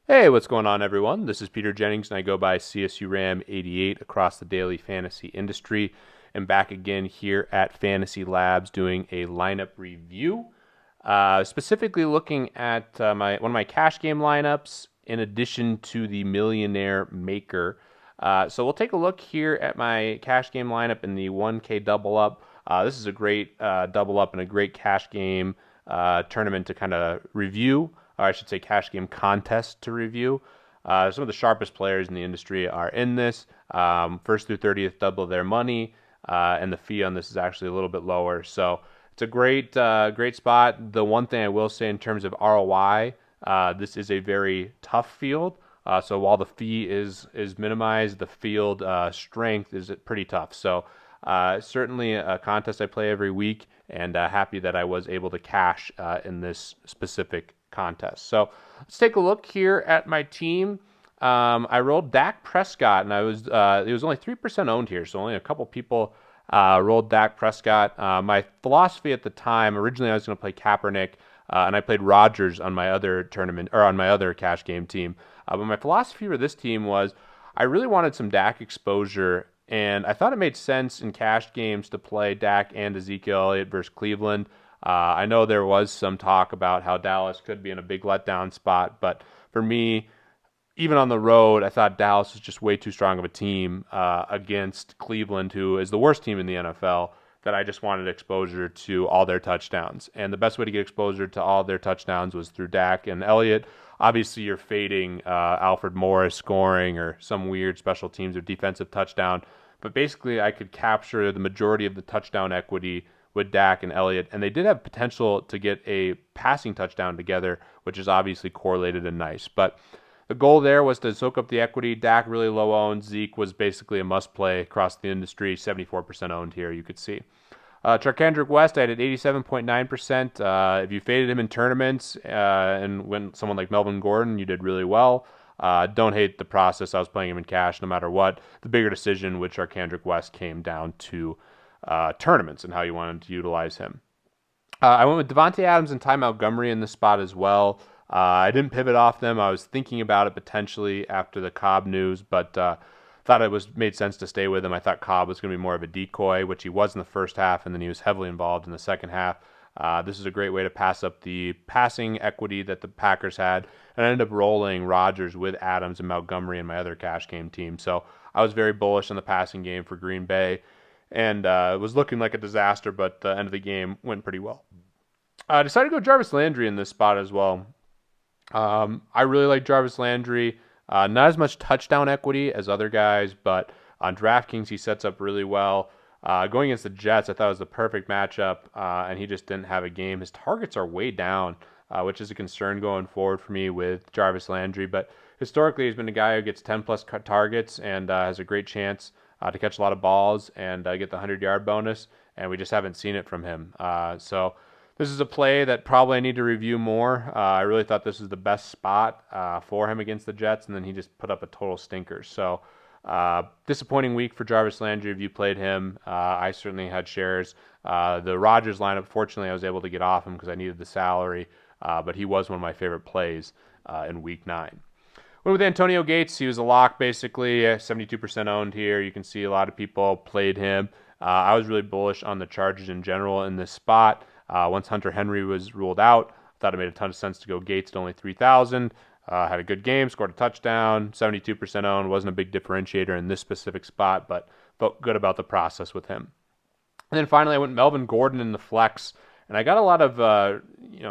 Hey, what's going on, everyone? This is Peter Jennings, and I go by CSURAM88 across the daily fantasy industry. And back again here at FantasyLabs doing a lineup review, specifically looking at one of my cash game lineups in addition to the Millionaire Maker. So we'll take a look here at my cash game lineup in the 1K double up. This is a great double up and a great cash game tournament to kind of review, or I should say cash game contest to review. Some of the sharpest players in the industry are in this. First through 30th double their money, and the fee on this is actually a little bit lower. So it's a great spot. The one thing I will say in terms of ROI, this is a very tough field. So while the fee is minimized, the field strength is pretty tough. So certainly a contest I play every week, and happy that I was able to cash in this specific contest. So let's take a look here at my team. I rolled Dak Prescott, and it was only 3% owned here, so only a couple people rolled Dak Prescott. My philosophy at the time, originally I was going to play Kaepernick, and I played Rodgers on my other tournament, or on my other cash game team. But my philosophy for this team was I really wanted some Dak exposure, and I thought it made sense in cash games to play Dak and Ezekiel Elliott versus Cleveland. I know there was some talk about how Dallas could be in a big letdown spot, but for me, even on the road, I thought Dallas was just way too strong of a team against Cleveland, who is the worst team in the NFL, that I just wanted exposure to all their touchdowns. And the best way to get exposure to all their touchdowns was through Dak and Elliott. Obviously, you're fading Alfred Morris scoring or some weird special teams or defensive touchdown. But basically, I could capture the majority of the touchdown equity with Dak and Elliott, and they did have potential to get a passing touchdown together, which is obviously correlated and nice. But the goal there was to soak up the equity. Dak really low owned. Zeke was basically a must play across the industry, 74% owned here, you could see. Charkandrick West, I had at 87.9%. If you faded him in tournaments and went someone like Melvin Gordon, you did really well. Don't hate the process. I was playing him in cash no matter what. The bigger decision with Charkandrick West came down to tournaments and how you wanted to utilize him. I went with Devontae Adams and Ty Montgomery in this spot as well. I didn't pivot off them. I was thinking about it potentially after the Cobb news, but thought it made sense to stay with him. I thought Cobb was going to be more of a decoy, which he was in the first half, and then he was heavily involved in the second half. This is a great way to pass up the passing equity that the Packers had, and I ended up rolling Rodgers with Adams and Montgomery in my other cash game team. So I was very bullish on the passing game for Green Bay, and it was looking like a disaster, but the end of the game went pretty well. I decided to go Jarvis Landry in this spot as well. I really like Jarvis Landry. Not as much touchdown equity as other guys, but on DraftKings he sets up really well. Going against the Jets, I thought it was the perfect matchup, and he just didn't have a game. His targets are way down, which is a concern going forward for me with Jarvis Landry. But historically, he's been a guy who gets 10 plus targets and has a great chance to catch a lot of balls and get the 100-yard bonus, and we just haven't seen it from him. So this is a play that probably I need to review more. I really thought this was the best spot for him against the Jets, and then he just put up a total stinker. So disappointing week for Jarvis Landry if you played him. I certainly had shares. The Rodgers lineup, fortunately, I was able to get off him because I needed the salary, but he was one of my favorite plays in week 9. Went with Antonio Gates. He was a lock, basically, 72% owned here. You can see a lot of people played him. I was really bullish on the Chargers in general in this spot. Once Hunter Henry was ruled out, I thought it made a ton of sense to go Gates at only 3,000. Had a good game, scored a touchdown, 72% owned. Wasn't a big differentiator in this specific spot, but felt good about the process with him. And then finally, I went Melvin Gordon in the flex, and I got a lot of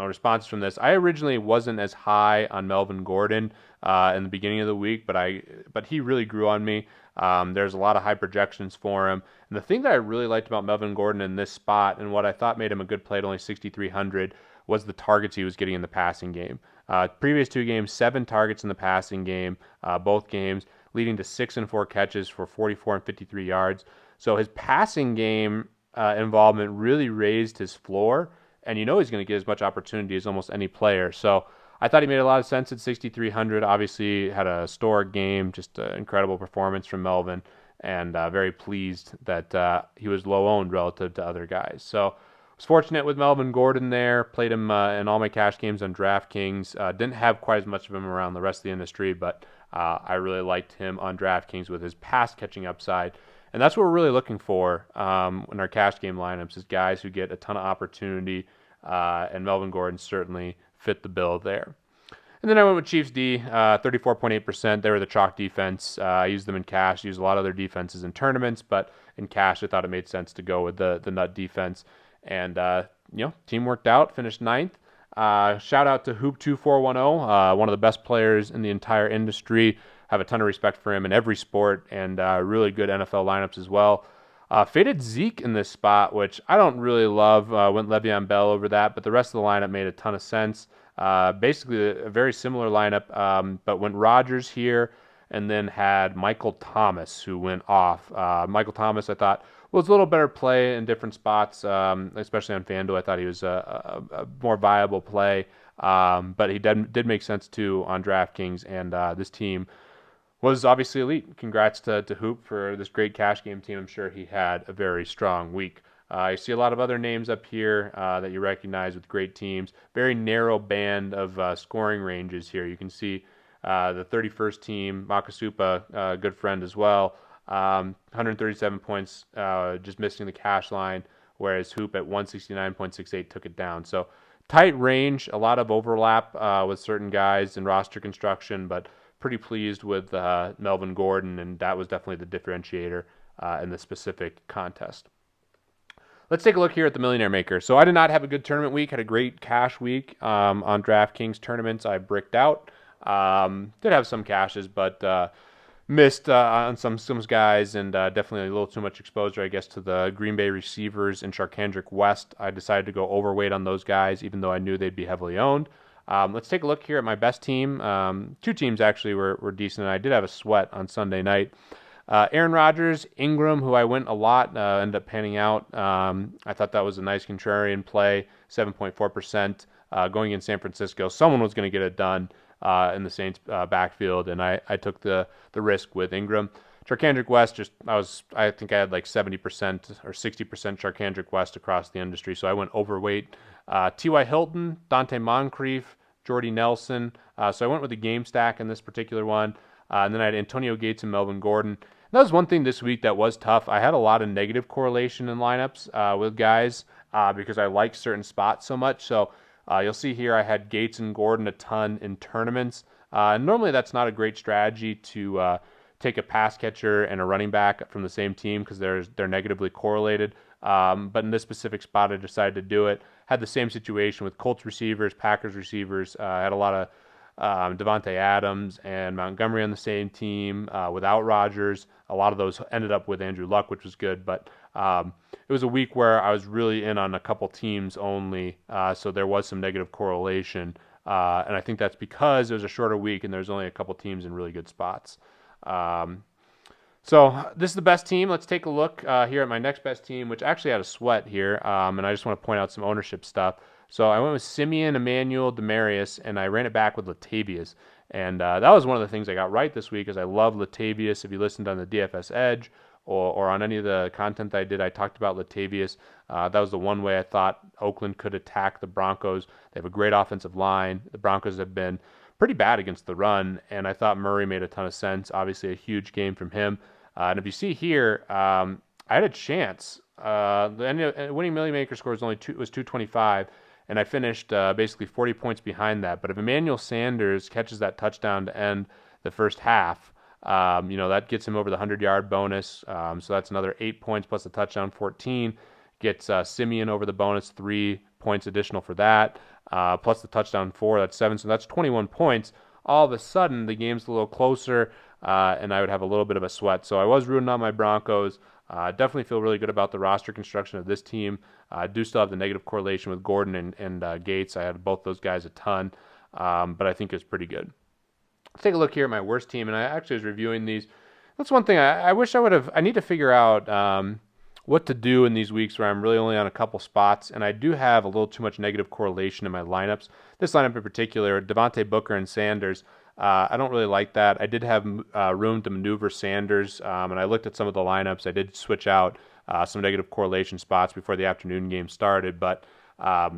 responses from this. I originally wasn't as high on Melvin Gordon in the beginning of the week, but he really grew on me. There's a lot of high projections for him. And the thing that I really liked about Melvin Gordon in this spot, and what I thought made him a good play at only 6,300, was the targets he was getting in the passing game. Previous 2 games, 7 targets in the passing game, both games, leading to 6 and 4 catches for 44 and 53 yards. So his passing game involvement really raised his floor, and he's going to get as much opportunity as almost any player. So I thought he made a lot of sense at 6,300. Obviously, had a historic game, just an incredible performance from Melvin, and very pleased that he was low owned relative to other guys. So Was fortunate with Melvin Gordon there. Played him in all my cash games on DraftKings. Didn't have quite as much of him around the rest of the industry, but I really liked him on DraftKings with his pass catching upside. And that's what we're really looking for in our cash game lineups is guys who get a ton of opportunity, and Melvin Gordon certainly fit the bill there. And then I went with Chiefs D, 34.8%. They were the chalk defense. I used them in cash. Used a lot of their defenses in tournaments, but in cash, I thought it made sense to go with the nut defense. And team worked out. Finished ninth. Shout out to Hoop2410, one of the best players in the entire industry. Have a ton of respect for him in every sport, and really good NFL lineups as well. Faded Zeke in this spot, which I don't really love. Went Le'Veon Bell over that, but the rest of the lineup made a ton of sense. Basically a very similar lineup, but went Rodgers here and then had Michael Thomas, who went off. Michael Thomas, I thought, was a little better play in different spots, especially on FanDuel. I thought he was a more viable play, but he did make sense too on DraftKings, and this team was obviously elite. Congrats to Hoop for this great cash game team. I'm sure he had a very strong week. You see a lot of other names up here that you recognize with great teams. Very narrow band of scoring ranges here. You can see the 31st team, Makasupa, good friend as well, 137 points, just missing the cash line, whereas Hoop at 169.68 took it down. So tight range, a lot of overlap with certain guys in roster construction, but pretty pleased with Melvin Gordon, and that was definitely the differentiator in the specific contest. Let's take a look here at the Millionaire Maker. So I did not have a good tournament week. Had a great cash week on DraftKings tournaments. I bricked out. Did have some cashes, but missed on some guys, and definitely a little too much exposure, I guess, to the Green Bay receivers and Charkandrick West. I decided to go overweight on those guys, even though I knew they'd be heavily owned. Let's take a look here at my best team. Two teams actually were decent, and I did have a sweat on Sunday night. Aaron Rodgers, Ingram, who I went a lot, ended up panning out. I thought that was a nice contrarian play, 7.4%. Going in San Francisco, someone was going to get it done in the Saints backfield, and I took the risk with Ingram. Charkandrick West, I think I had like 70% or 60% Charkandrick West across the industry, so I went overweight. T.Y. Hilton, Dante Moncrief, Jordy Nelson. So I went with the game stack in this particular one. And then I had Antonio Gates and Melvin Gordon. And that was one thing this week that was tough. I had a lot of negative correlation in lineups with guys because I like certain spots so much. So you'll see here I had Gates and Gordon a ton in tournaments. And normally that's not a great strategy to take a pass catcher and a running back from the same team because they're negatively correlated. But in this specific spot, I decided to do it. Had the same situation with Colts receivers, Packers receivers. Had a lot of Devontae Adams and Montgomery on the same team without Rodgers. A lot of those ended up with Andrew Luck, which was good. But it was a week where I was really in on a couple teams only, so there was some negative correlation. And I think that's because it was a shorter week and there's only a couple teams in really good spots. So this is the best team. Let's take a look here at my next best team, which actually had a sweat here, and I just want to point out some ownership stuff. So I went with Simeon, Emmanuel, Demarius, and I ran it back with Latavius. And that was one of the things I got right this week is I love Latavius. If you listened on the DFS Edge or on any of the content I did, I talked about Latavius. That was the one way I thought Oakland could attack the Broncos. They have a great offensive line. The Broncos have been pretty bad against the run, and I thought Murray made a ton of sense. Obviously, a huge game from him. And if you see here, I had a chance. The winning Millie Maker score was 225, and I finished basically 40 points behind that. But if Emmanuel Sanders catches that touchdown to end the first half, that gets him over the 100-yard bonus. So that's another 8 points plus the touchdown, 14. Gets Simeon over the bonus, 3 points additional for that. Plus the touchdown, 4. That's 7. So that's 21 points. All of a sudden, the game's a little closer, and I would have a little bit of a sweat. So I was rooting on my Broncos. Definitely feel really good about the roster construction of this team. I do still have the negative correlation with Gordon and Gates. I had both those guys a ton, but I think it's pretty good. Let's take a look here at my worst team, and I actually was reviewing these. That's one thing I wish I would have. I need to figure out what to do in these weeks where I'm really only on a couple spots, and I do have a little too much negative correlation in my lineups. This lineup in particular, Devontae Booker and Sanders, I don't really like that. I did have room to maneuver Sanders, and I looked at some of the lineups. I did switch out some negative correlation spots before the afternoon game started. But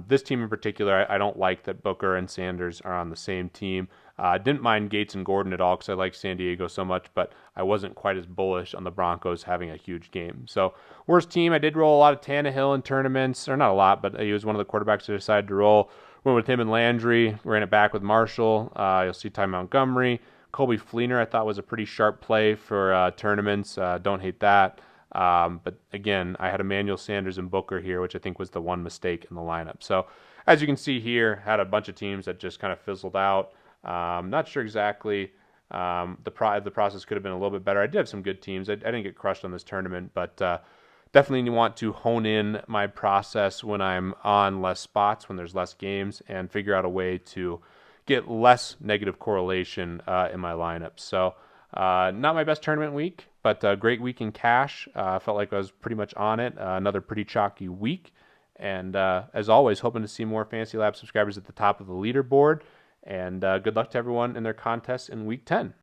this team in particular, I don't like that Booker and Sanders are on the same team. I didn't mind Gates and Gordon at all because I like San Diego so much, but I wasn't quite as bullish on the Broncos having a huge game. So, worst team, I did roll a lot of Tannehill in tournaments, or not a lot, but he was one of the quarterbacks I decided to roll. Went with him and Landry, ran it back with Marshall. You'll see Ty Montgomery. Colby Fleener I thought was a pretty sharp play for tournaments. Don't hate that. But again, I had Emmanuel Sanders and Booker here, which I think was the one mistake in the lineup. So, as you can see here, had a bunch of teams that just kind of fizzled out. Not sure exactly. The process could have been a little bit better. I did have some good teams. I didn't get crushed on this tournament, but definitely want to hone in my process when I'm on less spots, when there's less games, and figure out a way to get less negative correlation in my lineup. So not my best tournament week, but a great week in cash. Felt like I was pretty much on it. Another pretty chalky week. And as always, hoping to see more FantasyLabs subscribers at the top of the leaderboard. And good luck to everyone in their contests in Week 10.